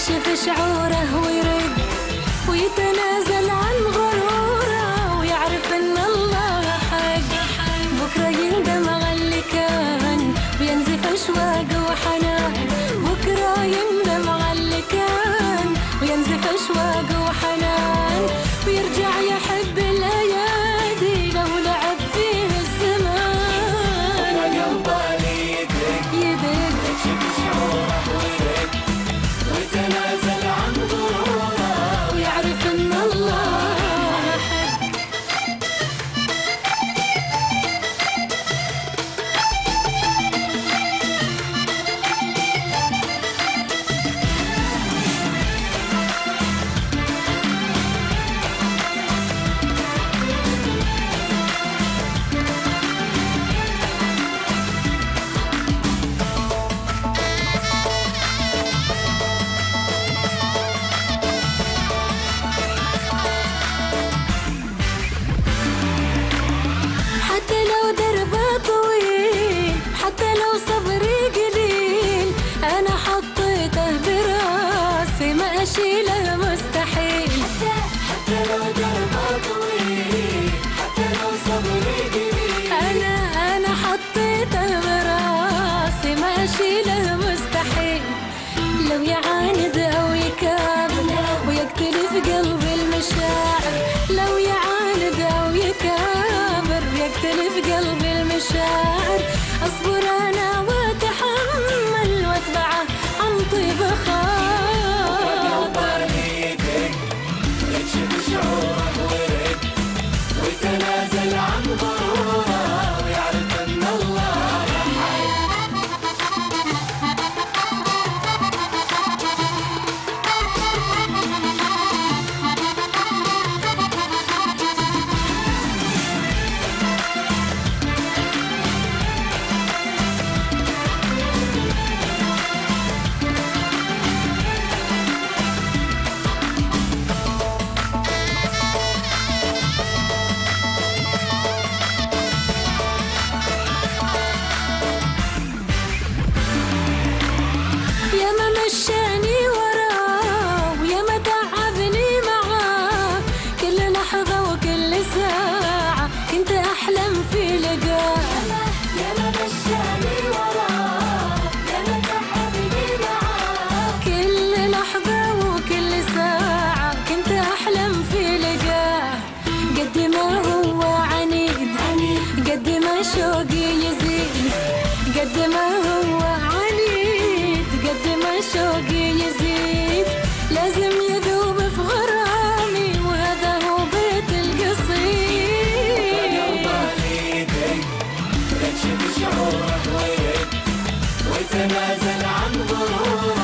يكشف شعوره ويرد ويتنازل عن غروره ويعرف ان الله حق. بكره يندم على اللي كان وينزف اشواق وحنان. بكره يندم على اللي كان وينزف اشواق وحنان ويرجع يحب الايادي لو لعب فيه الزمان. قلبه يدق يكشف شعوره ويرد ويتنازل عن غروره ويعرف ان الله حق. حتى لو دربه طويل حتى لو صبري قليل أنا حطيته براسي ما أشيله مستحيل. حتى لو دربه طويل حتى لو صبري قليل أنا حطيته براسي ما أشيله مستحيل. لو يعاند أو يكابر ويقتل في قلبي المشاعر. لو يعاند أو يكابر يقتل في قلبي المشاعر. أصبر أنا وأتحمل وأتبعه عن طيب خاطر. قلبه يدق يكشف شعوره ويرد ويتنازل عن غروره ويعرف ان الله حي. ياما مشاني وراه وياما تعبني معاه. كل لحظة وكل ساعة كنت أحلم في لقاه. ياما مشاني وراه ياما تعبني معاه. كل لحظة وكل ساعة كنت أحلم في لقاه. قد ما هو عنيد قد ما شوقي يزيد. قد ما هو عنيد قد ما شوقي يزيد. لازم يذوب في غرامي وهذا هو بيت القصيد. قلبه يدق يكشف شعوره ويرد ويتنازل عن غروره